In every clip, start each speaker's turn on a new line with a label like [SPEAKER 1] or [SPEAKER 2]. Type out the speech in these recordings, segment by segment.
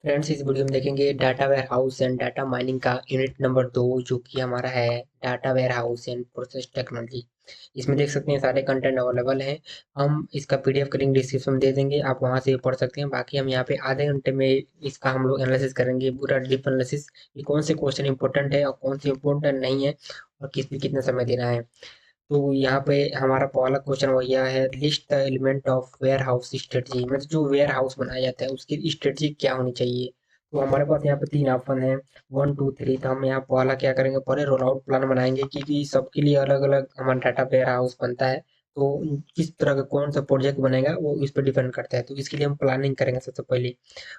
[SPEAKER 1] Friends, इस video में देखेंगे data warehouse and data mining का यूनिट नंबर 2 जो कि हमारा है data warehouse and process technology. इसमें देख सकते हैं सारे कंटेंट अवेलेबल हैं। हम इसका पीडीएफ का लिंक डिस्क्रिप्शन में दे देंगे, आप वहां से पढ़ सकते हैं। बाकी हम यहाँ पे आधे घंटे में इसका हम लोग एनालिसिस करेंगे, पूरा डीप एनालिसिस कि कौन से क्वेश्चन इंपॉर्टेंट है और कौन से इंपॉर्टेंट नहीं है और किस पे कितना समय देना है। तो यहाँ पे हमारा पहला क्वेश्चन वही है, list the element of warehouse strategy. मतलब जो वेयर हाउस बनाया जाता है उसकी स्ट्रेटजी क्या होनी चाहिए। तो हमारे पास यहाँ पे तीन ऑप्शन है, 1 2 3। तो हम यहाँ पहला क्या करेंगे, पहले रोल आउट प्लान बनाएंगे क्योंकि सबके लिए अलग अलग हमारा डाटा वेयर हाउस बनता है। तो किस तरह का कौन सा प्रोजेक्ट बनेगा वो इस पर डिपेंड करता है। तो इसके लिए हम प्लानिंग करेंगे सबसे पहले।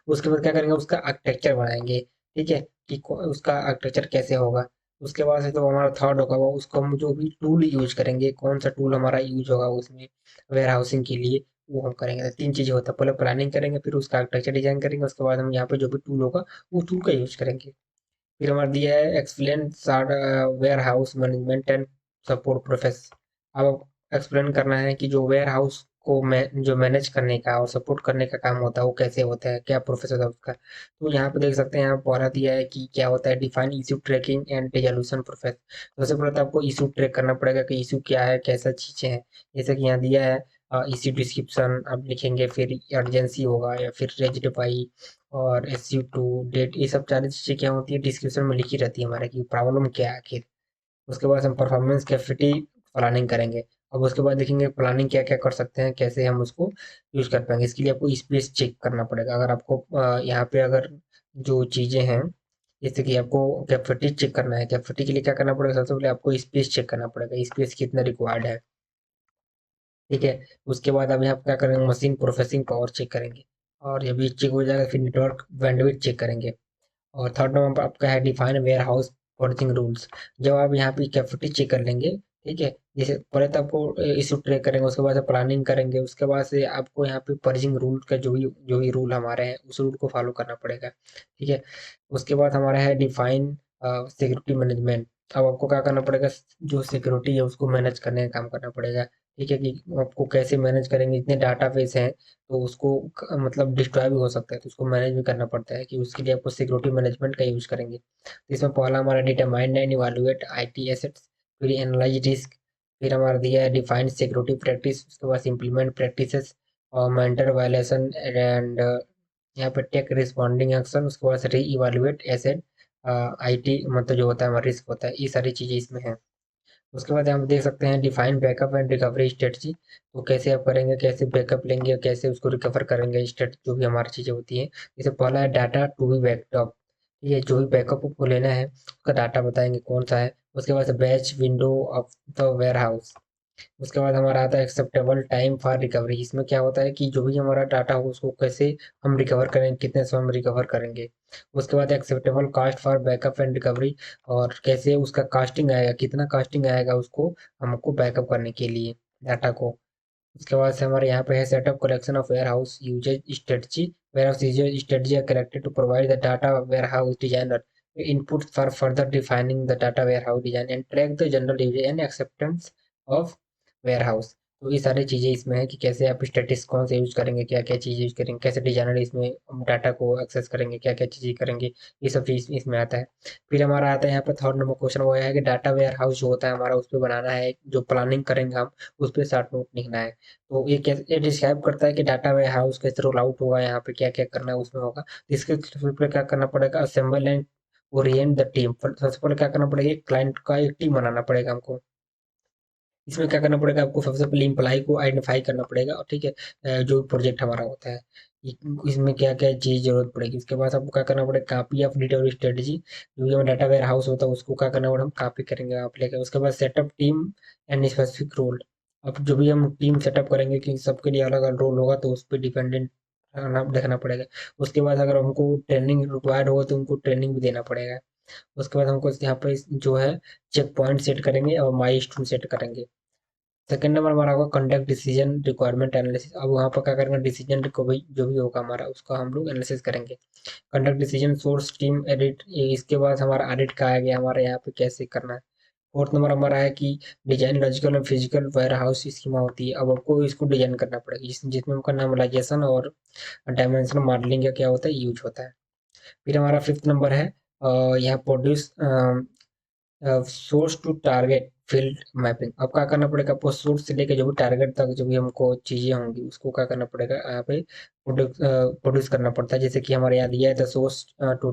[SPEAKER 1] उसके बाद क्या करेंगे, उसका आर्किटेक्चर बनाएंगे। ठीक है, कि उसका आर्किटेक्चर कैसे होगा। उसके बाद से तो हमारा थर्ड होगा, वो उसको हम जो भी टूल यूज करेंगे, कौन सा टूल हमारा यूज होगा उसमें वेयर हाउसिंग के लिए, वो हम करेंगे। तो तीन चीजें होता है, पहले प्लानिंग करेंगे, फिर उसका आर्किटेक्चर डिजाइन करेंगे, उसके बाद हम यहाँ पे जो भी टूल होगा वो टूल का यूज करेंगे। फिर हमारा दिया है explain warehouse management and support process. अब एक्सप्लेन करना है कि जो वेयर हाउस को जो मैनेज करने का और सपोर्ट करने का काम होता है वो कैसे होता है, क्या प्रोसेस होता है उसका। तो यहाँ पे देख सकते हैं, यहाँ पहला दिया है कि क्या होता है, define issue tracking and resolution process. सबसे पहले तो आपको इशू ट्रैक करना पड़ेगा कि इशू क्या है, कैसा चीजें हैं। जैसे कि यहाँ दिया है इशू डिस्क्रिप्शन आप लिखेंगे, फिर अर्जेंसी होगा या फिर रेज्ड बाई और SU2 डेट, ये सब सारी चीज़ें क्या होती है डिस्क्रिप्शन में लिखी रहती है हमारे कि प्रॉब्लम क्या है आखिर। उसके बाद हम परफॉर्मेंस कैपेसिटी प्लानिंग करेंगे। अब उसके बाद देखेंगे प्लानिंग क्या क्या कर सकते हैं, कैसे हम उसको यूज कर पाएंगे। इसके लिए आपको स्पेस चेक करना पड़ेगा। अगर आपको यहाँ पे अगर जो चीज़ें हैं, जैसे कि आपको कैपेसिटी चेक करना है, कैपेसिटी के लिए क्या करना पड़ेगा, सबसे पहले आपको स्पेस चेक करना पड़ेगा, स्पेस कितना रिक्वायर्ड है। ठीक है, उसके बाद अब यहाँ पे क्या करेंगे, मशीन प्रोसेसिंग पावर चेक करेंगे। और जब ये चेक हो जाएगा फिर नेटवर्क बैंडविड्थ चेक करेंगे। और थर्ड नंबर पर आपका है define warehouse purging rules. जब आप यहाँ पे कैपेसिटी चेक कर लेंगे, ठीक है, जैसे पहले तो आपको इशू ट्रैक करेंगे, उसके बाद से प्लानिंग करेंगे, उसके बाद से आपको यहाँ पे पर्चिंग रूल का जो भी रूल हमारे हैं उस रूल को फॉलो करना पड़ेगा। ठीक है, उसके बाद हमारा है डिफाइन सिक्योरिटी मैनेजमेंट। अब आपको क्या करना पड़ेगा, जो सिक्योरिटी है उसको मैनेज करने का काम करना पड़ेगा। ठीक है, कि आपको कैसे मैनेज करेंगे, इतने डाटा बेस हैं तो उसको मतलब डिस्ट्रॉय भी हो सकता है, तो उसको मैनेज भी करना पड़ता है, कि उसके लिए आपको सिक्योरिटी मैनेजमेंट का यूज करेंगे। तो इसमें पहला हमारा determine and evaluate IT assets, फिर एनालाइज रिस्क, फिर हमारा दिया है डिफाइन सिक्योरिटी प्रैक्टिस, उसके बाद इम्प्लीमेंट प्रैक्टिसेस और मेंटर वायलेशन एंड यहाँ पे टेक रिस्पॉन्डिंग एक्शन, उसके बाद री इवैल्यूएट एसेट IT मतलब जो होता है हमारा रिस्क होता है, ये सारी चीजें इसमें हैं। उसके बाद हम देख सकते हैं define backup and recovery strategy. तो कैसे आप करेंगे, कैसे बैकअप लेंगे और कैसे उसको रिकवर करेंगे, स्टेट जो भी हमारी चीज़ें होती हैं। जैसे पहला है डाटा टू बी बैकअप। ठीक है, जो भी बैकअप को लेना है उसका डाटा बताएंगे कौन सा है। उसके बाद batch window of the warehouse. उसके बाद हमारा आता है एक्सेप्टेबल टाइम फॉर रिकवरी। इसमें क्या होता है कि जो भी हमारा डाटा हो उसको कैसे हम रिकवर करेंगे, कितने समय में रिकवर करेंगे। उसके बाद acceptable cost for backup and recovery, और कैसे उसका कास्टिंग आएगा, कितना कास्टिंग आएगा उसको हमको बैकअप करने के लिए डाटा को। उसके बाद से हमारे यहाँ पे है setup collection of warehouse usage strategy. Warehouse usage strategy are collected to provide the data warehouse designer input for further defining the data warehouse design and track the general usage and acceptance of warehouse। तो ये सारी चीज़ें इसमें है कि कैसे आप stasis कौन से यूज करेंगे, क्या क्या चीज़ यूज करेंगे, कैसे डिजाइनर इसमें डाटा को एक्सेस करेंगे, क्या क्या चीज़ें करेंगे, ये सब चीज़ इसमें आता है। फिर हमारा आता है यहाँ पे थर्ड नंबर क्वेश्चन, वो है कि डाटा वेयर हाउस जो होता है हमारा उस पर बनाना है, जो प्लानिंग करेंगे हम उस पर शॉर्ट नोट लिखना है। तो ये कैसे ये डिस्क्राइब करता है कि डाटा वेयर हाउस कैसे रोल आउट होगा, यहाँ पे क्या क्या करना है उसमें होगा। इसके पे क्या करना पड़ेगा, assemble and Orient the team. सबसे पहले क्या करना पड़ेगा, एक क्लाइंट का एक टीम बनाना पड़ेगा हमको। इसमें क्या करना पड़ेगा, आपको सबसे पहले इम्प्लाई को आइडेंटिफाई करना पड़ेगा। और ठीक है, जो प्रोजेक्ट हमारा होता है इसमें क्या क्या चीज जरूरत पड़ेगी। उसके बाद आपको क्या करना पड़ेगा, कॉपी ऑफ डिटेल स्ट्रेटेजी। जो भी डाटा वेयर हाउस होता है उसको क्या करना पड़ेगा, हम कॉपी करेंगे आप लेकर। उसके बाद setup team and specific role. अब जो भी हम टीम सेटअप करेंगे कि सबके लिए अलग अलग रोल होगा, तो उस पर डिपेंडेंट देखना पड़ेगा। उसके बाद अगर हमको ट्रेनिंग रिक्वायर्ड होगा तो उनको ट्रेनिंग भी देना पड़ेगा। उसके बाद हमको यहाँ पे जो है चेक पॉइंट सेट करेंगे और माइलस्टोन सेट करेंगे। सेकंड नंबर हमारा होगा कंडक्ट डिसीजन रिक्वायरमेंट एनालिसिस। अब वहाँ पर क्या करेंगे, डिसीजन को भी जो भी होगा हमारा उसका हम लोग एनालिसिस करेंगे। Conduct decision source team edit, इसके बाद हमारा ऑडिट का आ गया हमारे यहाँ पे कैसे करना है। फोर्थ नंबर हमारा है कि डिजाइन लॉजिकल और फिजिकल वेयर हाउस स्कीमा होती है। अब आपको इसको डिजाइन करना पड़ेगा जिसमें आपका नॉर्मलाइजेशन और डायमेंशनल मॉडलिंग का क्या होता है यूज होता है। फिर हमारा 5th नंबर है यहाँ produce source to target field mapping. अब क्या करना पड़ेगा, आपको सोर्स से लेके जो भी टारगेट तक जो भी हमको चीजें होंगी उसको क्या करना पड़ेगा, यहाँ पे प्रोड्यूस करना पड़ता है। जैसे कि हमारे यहाँ दिया है the source to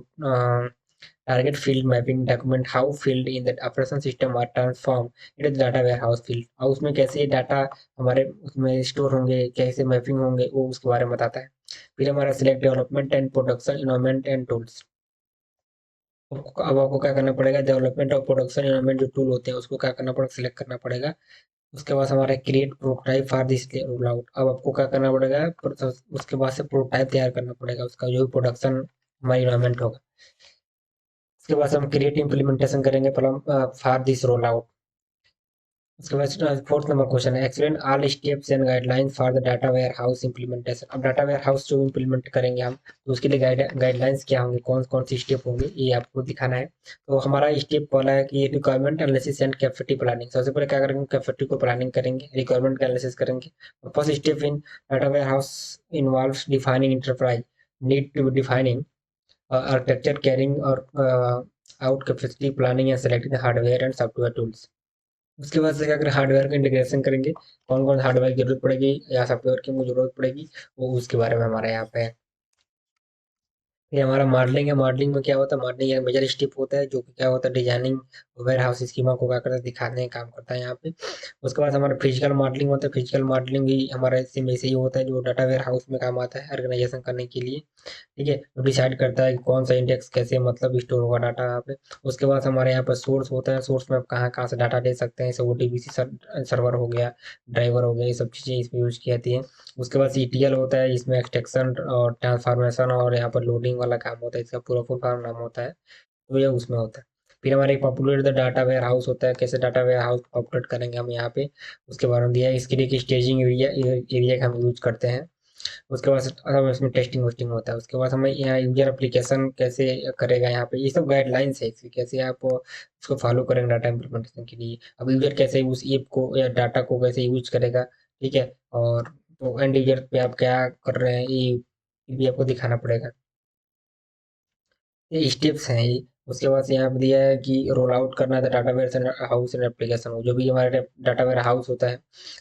[SPEAKER 1] target field mapping document how field in the operation system are transform it is data warehouse field, और उसमें कैसे डाटा हमारे उसमें स्टोर होंगे, कैसे मैपिंग होंगे, वो उसके बारे में बताता है। फिर हमारा select development and production environment and tools. अब आपको क्या करना पड़ेगा, डेवलपमेंट और प्रोडक्शन इन्वायरमेंट जो टूल होते हैं उसको क्या करना पड़ेगा, सिलेक्ट करना पड़ेगा। उसके बाद हमारा create prototype for this role out. अब आपको क्या करना पड़ेगा, उसके बाद से प्रोटोटाइप तैयार करना पड़ेगा उसका जो भी प्रोडक्शन हमारा इन्वायरमेंट होगा। उसके बाद से हम क्रिएट इम्प्लीमेंटेशन करेंगे फॉर दिस रोल आउट। उसके बाद 4th नंबर क्वेश्चन है explain all steps and guidelines for the data warehouse implementation. अब डाटा वेयर हाउस जो इम्प्लीमेंट करेंगे हम, तो उसके लिए गाइडलाइंस क्या होंगे, कौन कौन सी स्टेप होंगे, ये आपको दिखाना है। तो हमारा स्टेप वाला है कि requirement analysis and capacity planning. सबसे पहले क्या करेंगे, कैपेसिटी को प्लानिंग करेंगे, रिक्वायरमेंट का एनालिसिस करेंगे। First step in data warehouse involves defining enterprise need to defining architecture carrying और out capacity planning and selecting hardware and software tools. उसके बाद से क्या करें, हार्डवेयर का इंटीग्रेशन करेंगे, कौन कौन हार्डवेयर की जरूरत पड़ेगी या सॉफ्टवेयर की हमको जरूरत पड़ेगी, वो उसके बारे में हमारे यहाँ पे है। ये हमारा मॉडलिंग है। मॉडलिंग में क्या होता है, मॉडलिंग एक मेजर स्टेप होता है जो कि क्या होता है, डिजाइनिंग वेयर हाउस स्कीमा को क्या करता है, दिखाने का काम करता है यहाँ पे। उसके बाद हमारा फिजिकल मॉडलिंग होता है। फिजिकल मॉडलिंग भी हमारा इसी में से ही होता है जो डाटा वेयर हाउस में काम आता है ऑर्गेनाइजेशन करने के लिए। ठीक है, तो डिसाइड करता है कि कौन सा इंडेक्स कैसे मतलब स्टोर होगा डाटा यहाँ पे। उसके बाद हमारे यहाँ पर सोर्स होता है। सोर्स में आप कहाँ कहाँ से डाटा ले सकते हैं, जैसे ओटीबीसी सर्वर हो गया, ड्राइवर हो गया, ये सब चीज़ें इसमें यूज की जाती हैं। उसके बाद सीटीएल होता है, इसमें एक्सट्रैक्शन और ट्रांसफॉर्मेशन और यहाँ पर लोडिंग वाला काम होता है, इसका पूरा फुल फॉर्म नाम होता है, तो ये उसमें होता है। फिर हमारे populate the data warehouse होता है, कैसे डाटा वेयर हाउस पॉपुलेट करेंगे हम यहाँ पे, उसके बारे में दिया है। इसके लिए एक स्टेजिंग एरिया एरिया हम यूज करते हैं। उसके बाद इसमें टेस्टिंग वेस्टिंग होता है। उसके बाद हमें यहाँ यूजर एप्लीकेशन कैसे करेगा, यहाँ पे ये सब गाइडलाइंस है इसकी, कैसे आप उसको फॉलो करेंगे डाटा इम्प्लीमेंटेशन के लिए। अब यूजर कैसे उस ऐप को या डाटा को कैसे यूज करेगा, ठीक है, और तो एंड यूजर पे आप क्या कर रहे हैं, ये भी आपको दिखाना पड़ेगा। ये स्टेप्स हैं ये। उसके बाद से यहाँ पे दिया है कि रोल आउट करना था data warehouse and application हो, जो भी हमारे डाटा वेयर हाउस होता है,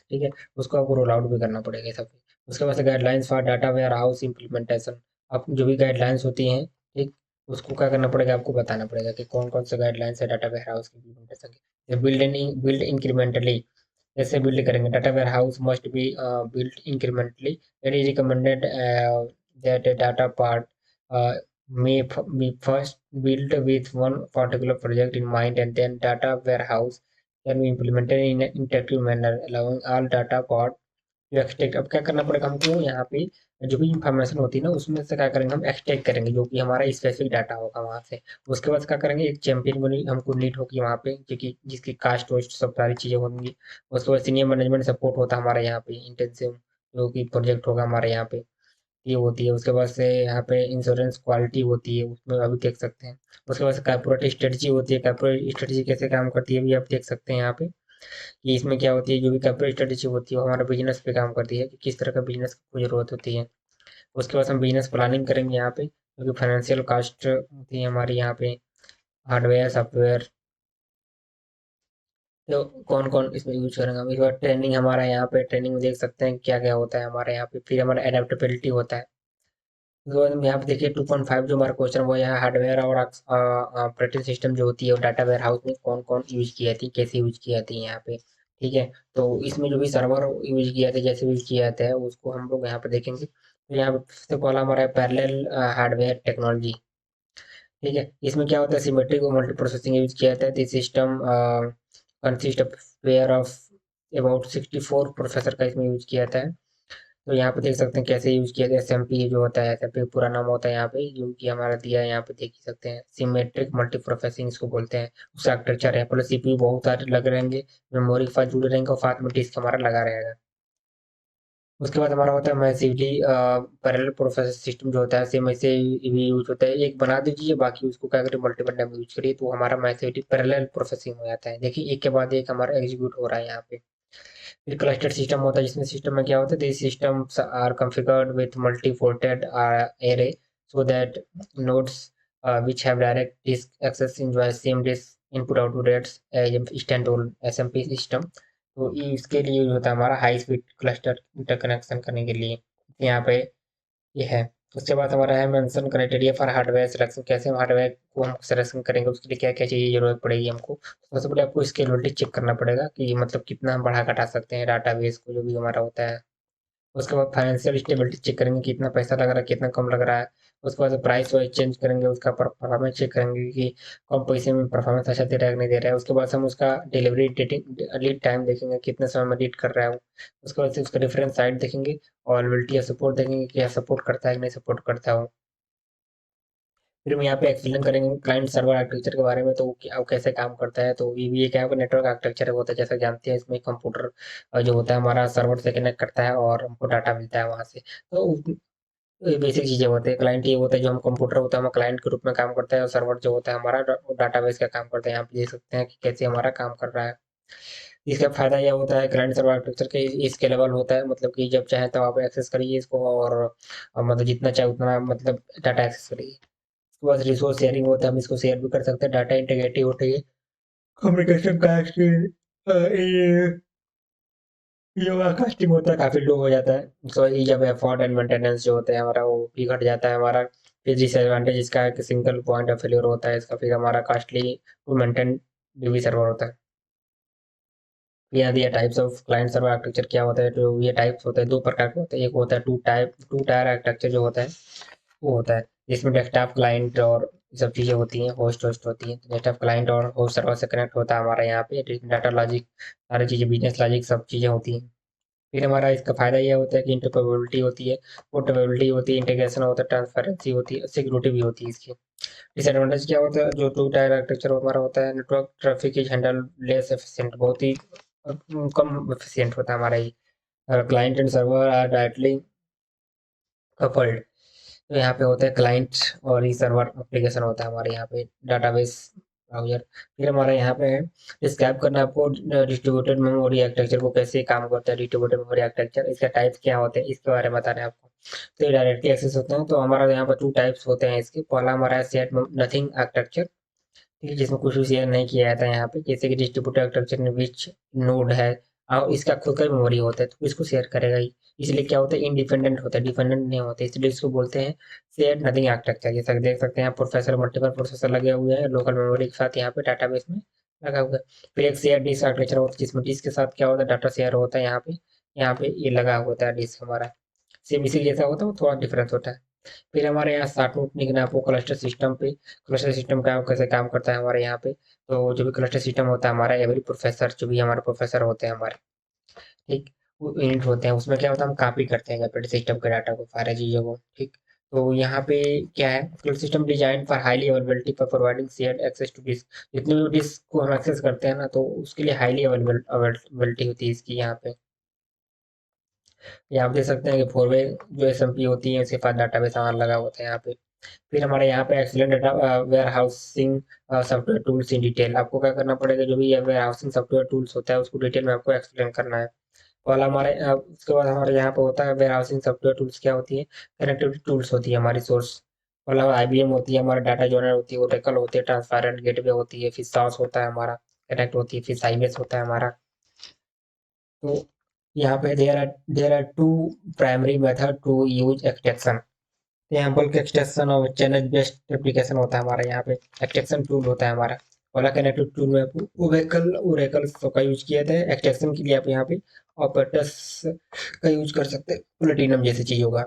[SPEAKER 1] ठीक है, उसको आपको रोल आउट भी करना पड़ेगा सब। उसके बाद से guidelines for data warehouse implementation. अब जो भी गाइडलाइंस होती हैं, ठीक, उसको क्या करना पड़ेगा, आपको बताना पड़ेगा कि कौन कौन से गाइडलाइंस है डाटा वेयर हाउस की इम्प्लीमेंटेशन के। बिल्ड इंक्रीमेंटली, जैसे बिल्ड करेंगे data warehouse must be build incrementally. It is recommended that data part be first built with one particular project in mind, and then data warehouse can be implemented in an interactive manner, allowing all data part to extract। अब क्या करना पड़ेगा हमको, यहाँ पे जो भी information होती है ना उसमें से क्या करेंगे, हम एक्सट्रैक्ट करेंगे जो कि हमारा स्पेसिफिक डाटा होगा वहाँ से। उसके बाद क्या करेंगे, एक चैंपियन बनी हमको नीड होगी वहाँ पे, क्योंकि जिसकी कास्ट वोस्ट सब सारी चीज़ें होंगी। उसके बाद सीनियर मैनेजमेंट सपोर्ट होता है हमारे यहाँ पे, इंटेंसिव जो कि प्रोजेक्ट होगा हमारे यहाँ पे, ये होती है। उसके बाद से यहाँ पे इंश्योरेंस क्वालिटी होती है, उसमें अभी देख सकते हैं। उसके बाद से कॉर्पोरेट स्ट्रेटजी होती है, कॉर्पोरेट स्ट्रेटजी कैसे काम करती है भी आप देख सकते हैं यहाँ पे, कि इसमें क्या होती है, जो भी कॉर्पोरेट स्ट्रेटजी होती है वो हमारा बिजनेस पे काम करती है कि किस तरह का बिजनेस को जरूरत होती है। उसके बाद हम बिजनेस प्लानिंग करेंगे यहाँ पे, क्योंकि फाइनेंशियल कास्ट होती है हमारी यहाँ पे, हार्डवेयर सॉफ्टवेयर, तो कौन कौन इसमें यूज करेंगे हम। इसके बाद ट्रेनिंग हमारा यहाँ पे, ट्रेनिंग में देख सकते हैं क्या क्या होता है हमारे यहाँ पे। फिर हमारा एडेप्टेबिलिटी होता है। तो यहाँ पे देखिए 2.5 जो हमारा क्वेश्चन वो यहाँ हार्डवेयर और ऑपरेटिंग सिस्टम जो होती है वो डाटा वेयर हाउस में कौन कौन यूज की जाती है, कैसे यूज की जाती है यहाँ पे, ठीक है। तो इसमें जो भी सर्वर यूज किया जाता है, जैसे यूज किया जाता है उसको हम लोग यहाँ पे देखेंगे। तो यहाँ पे सबसे पहला हमारा है पैरेलल हार्डवेयर टेक्नोलॉजी, ठीक है। इसमें क्या होता है, सिमेट्रिक और मल्टी प्रोसेसिंग यूज किया जाता है। This system consist of pair of about 64 processor का इसमें यूज किया जाता है। तो यहाँ पे देख सकते हैं कैसे यूज किया जाए, एसएमपी जो होता है, एसएमपी पूरा नाम होता है यहाँ पे जो कि हमारा दिया है, यहाँ पे देख ही सकते हैं, सिमेट्रिक मल्टी प्रोसेसिंग इसको बोलते हैं। उसका आर्किटेक्चर है, प्लस सीपीयू बहुत सारे लग रहेंगे, मेमोरी के साथ जुड़े रहेंगे और साथ में डिस्क हमारा लगा रहेगा। उसके बाद हमारा होता है मैसिवली पैरेलल प्रोसेसर सिस्टम जो होता है, सेम ऐसे भी यूज होता है। एक बना दीजिए, बाकी उसको क्या करिए, मल्टीपल टाइम यूज करिए, तो हमारा मैसिवली पैरेलल प्रोसेसिंग हो जाता है। देखिए एक के बाद एक हमारा एग्जीक्यूट हो रहा है यहाँ पे। फिर क्लस्टर सिस्टम होता है, जिसमें सिस्टम में क्या होता है, this systems are configured with multi ported array so that nodes which have direct disk access enjoy same disk input output rates stand on SMP system. तो इसके लिए यूज होता है हमारा हाई स्पीड क्लस्टर इंटरकनेक्शन करने के लिए। यहाँ पे ये है। उसके बाद हमारा है mention criteria for hardware selection, कैसे हम हार्डवेयर को हम सिलेक्शन करेंगे, उसके लिए क्या क्या चीज़ें जरूरत पड़ेगी हमको। सबसे पहले आपको स्केलेबिलिटी चेक करना पड़ेगा कि मतलब कितना हम बढ़ा घटा सकते हैं डाटाबेस को जो भी हमारा होता है। उसके बाद फाइनेंशियल स्टेबिलिटी चेक करेंगे, कितना पैसा लग रहा है, कितना कम लग रहा है। उसके बाद प्राइस वाइज चेंज करेंगे, उसका परफॉर्मेंस चेक करेंगे कि कम पैसे में परफॉर्मेंस अच्छा दे रहा है कि नहीं दे रहा है। उसके बाद हम उसका डिलीवरी डेटिंग लीड टाइम देखेंगे, कितने समय में लीड कर रहा है वो। उसके बाद से उसका डिफरेंट साइड देखेंगे और अवेलेबिलिटी या सपोर्ट देखेंगे कि क्या सपोर्ट करता है कि नहीं सपोर्ट करता है वो। फिर हम यहाँ पे एक्सप्लेन करेंगे क्लाइंट सर्वर आर्किटेक्चर के बारे में, तो वो कैसे काम करता है। तो ये क्या है, नेटवर्क आर्किटेक्चर होता है जैसा जानते हैं। इसमें कंप्यूटर जो होता है हमारा सर्वर से कनेक्ट करता है और हमको डाटा मिलता है वहाँ से। तो बेसिक चीजें होते हैं। क्लाइंट ये होता है जो हम कंप्यूटर होता है हम क्लाइंट के रूप में काम करता है, और सर्वर जो होता है हमारा डाटाबेस का काम करता है। यहाँ पे देख सकते हैं कि कैसे हमारा काम कर रहा है। इसका फायदा यह होता है क्लाइंट सर्वर आर्किटेक्चर के स्केलेबल होता है, मतलब कि जब चाहे तब आप एक्सेस करिए इसको और मतलब जितना चाहे उतना मतलब डाटा एक्सेस करिए। उसके बाद रिसोर्स शेयरिंग होता है, हम इसको शेयर भी कर सकते हैं। डाटा इंटीग्रिटी होती है, कम्युनिकेशन का ये कास्टिंग होता है काफी लो हो जाता है। सो ये जब एफर्ट एंड मेंटेनेंस जो होता है हमारा वो भी घट जाता है हमारा। फिर डिसएडवांटेज इसका है कि सिंगल पॉइंट ऑफ फेल्योर होता है इसका, फिर हमारा costly to maintain D B server होता है। यहाँ दिया types of client server architecture क्या होता है। तो ये टाइप्स होते हैं, दो प्रकार के होते हैं। एक होता है टू टायर आर्किटेक्चर जो होता है वो होता है जिसमें डेस्कटॉप क्लाइंट और ये सब चीज़ें होती हैं, होस्ट होती हैं। डेस्कटॉप क्लाइंट और होस्ट सर्वर से कनेक्ट होता है हमारा यहाँ पे डाटा लॉजिक, सारी चीज़ें बिजनेस लॉजिक सब चीज़ें होती हैं। फिर हमारा इसका फायदा ये होता है कि इंटरऑपरेबिलिटी होती है, पोर्टेबिलिटी होती है, इंटीग्रेशन होता है, ट्रांसपेरेंसी होती है, सिक्योरिटी भी होती है इसकी। डिसएडवांटेज क्या होता है, जो टू टायर आर्किटेक्चर हमारा होता है, network traffic is handle less efficient, बहुत ही कम एफिशिएंट होता है हमारा ये। Client and server are directly coupled. तो यहाँ पे होता है क्लाइंट और ये सर्वर एप्लीकेशन होता है हमारे यहाँ पे डाटाबेस ब्राउजर। फिर हमारा यहाँ पे है डिस्क्राइब करना आपको डिस्ट्रीब्यूटेड मेमोरी आर्किटेक्चर को, कैसे काम करता है डिस्ट्रीब्यूटेड मेमोरी आर्किटेक्चर, इसका टाइप्स क्या होते हैं इसके बारे में बताना है आपको। तो ये डायरेक्टली एक्सेस होते हैं, तो हमारा यहाँ पर टू टाइप्स होते हैं इसके। पहला हमारा है सेट नथिंग आर्किटेक्चर, ठीक है, जिसमें कुछ भी शेयर नहीं किया जाता है यहाँ पे। जैसे कि डिस्ट्रीब्यूटेड आर्किटेक्चर में विच नोड है और इसका खुद का मेमोरी होता है तो इसको शेयर करेगा ही। इसलिए क्या होता है, इंडिपेंडेंट होता है, डिपेंडेंट नहीं होता है, इसलिए इसको बोलते हैं शेयर नथिंग आर्किटेक्चर। जैसा कि देख सकते हैं प्रोफेसर मल्टीपल प्रोसेसर लगे हुए हैं लोकल मेमोरी के साथ यहाँ पे डाटाबेस में लगा हुआ है। फिर एक शेयर डिस्क आर्किटेक्चर होता है जिसमें डिस्क के साथ क्या होता है, डाटा शेयर होता है। यहाँ पे ये लगा होता है डिस्क हमारा, सेम इसी जैसा होता है, वो थोड़ा डिफरेंस होता है। फिर हमारे यहाँ साटनोट लिखना है आपको क्लस्टर सिस्टम पे। क्लस्टर सिस्टम का कैसे काम करता है हमारे यहाँ पे। तो जो भी क्लस्टर सिस्टम होता है हमारा, एवरी प्रोफेसर जो भी हमारे प्रोफेसर होते हैं हमारे, ठीक, वो यूनिट होते हैं। उसमें क्या होता है, हम कॉपी करते हैं ऑपरेटिंग सिस्टम के डाटा को, सारी चीज़ों को, ठीक। तो यहाँ पे क्या है, cluster system design for highly availability for providing shared access to disk. जितने भी डिस्क को हम एक्सेस करते हैं ना, तो उसके लिए हाईली अवेलेबिलिटी होती है इसकी यहाँ पे। यहाँ आप देख सकते हैं कि फोर वे जो एसएमपी होती है उसके पास डाटाबेस सामान लगा होता है यहाँ पे। फिर हमारे यहाँ पे excellent data warehousing software tools in detail. आपको क्या करना पड़ेगा, जो भी वेयर हाउसिंग सॉफ्टवेयर टूल्स होता है उसको डिटेल में आपको एक्सप्लेन करना है। पहला हमारे उसके बाद हमारे यहाँ पे होता है वेयर हाउसिंग सॉफ्टवेयर टूल्स क्या होती है, कनेक्टिविटी टूल्स होती है हमारी सोर्स। मतलब आईबीएम होती है, हमारा डाटा जॉनर होती है, ओरेकल होती है, ट्रांसपेरेंट गेटवे होती है, फिर सास होता है हमारा, कनेक्ट होती है, फिर साइबेस होता है हमारा। तो यहाँ पे there are two primary method to use extension. यहाँ बल्क एक्सटेंशन और चैनल बेस्ड एप्लीकेशन होता है हमारा। यहाँ पे एक्सटेंशन टूल होता है हमारा। ओला कनेक्टेड टूल में ओरेकल ओरेकल का यूज किया था एक्सटेंशन के लिए। आप यहाँ पे ऑपरेटर्स का यूज कर सकते हैं, प्लेटिनम जैसी चीजों का।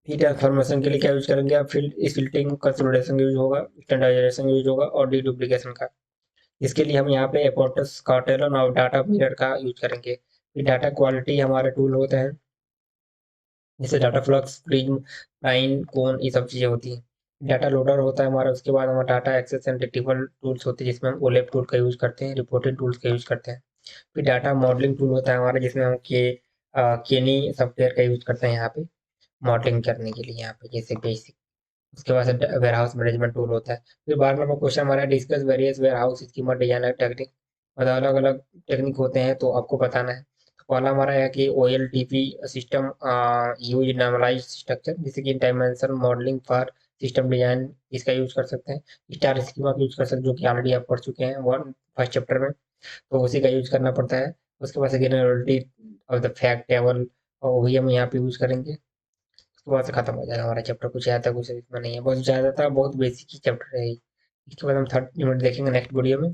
[SPEAKER 1] फिर ट्रांसफॉर्मेशन के लिए क्या यूज करेंगे आप, फील्ड स्प्लिटिंग कंसोलिडेशन यूज होगा, स्टैंडर्डाइजेशन यूज होगा और डीडुप्लीकेशन का। इसके लिए हम यहाँ पे एपोर्टस कार्टेलन और डाटा मिरर का यूज करेंगे। फिर डाटा क्वालिटी हमारा टूल होता है, जैसे डाटा फ्लक्स, प्रिज्म, प्राइन, कोन, ये सब चीज़ें होती हैं। डाटा लोडर होता है हमारा। उसके बाद हमारा data access and retrieval tools होती है जिसमें हम ओलेप टूल का यूज करते हैं, रिपोर्टिंग टूल्स का यूज करते हैं। फिर डाटा मॉडलिंग टूल होता है हमारा जिसमें हम केनी सॉफ्टवेयर का यूज करते हैं यहाँ पे मॉडलिंग करने के लिए, यहाँ पे जैसे बेसिक। उसके बाद वेयर हाउस मैनेजमेंट टूल होता है। फिर 12 नंबर क्वेश्चन हमारा discuss various warehouse schema design technique. मतलब अलग अलग टेक्निक होते हैं तो आपको बताना है। पहला हमारा है कि OLTP system use normalise structure, जैसे कि dimension modelling for system design, इसका यूज कर सकते हैं। स्टार स्कीमा का यूज कर सकते हैं, जो कि ऑलरेडी आप पढ़ चुके हैं वन फर्स्ट चैप्टर में, तो उसी का यूज करना पड़ता है। उसके बाद generality of the fact table, और वही हम यहाँ पे यूज करेंगे। उसके बाद से खत्म हो जाएगा हमारा चैप्टर। कुछ ज़्यादा कुछ इसमें नहीं है, बहुत ज़्यादा था, बहुत बेसिक ही चैप्टर है ये। इसके बाद हम थर्ड यूनिट देखेंगे नेक्स्ट वीडियो में।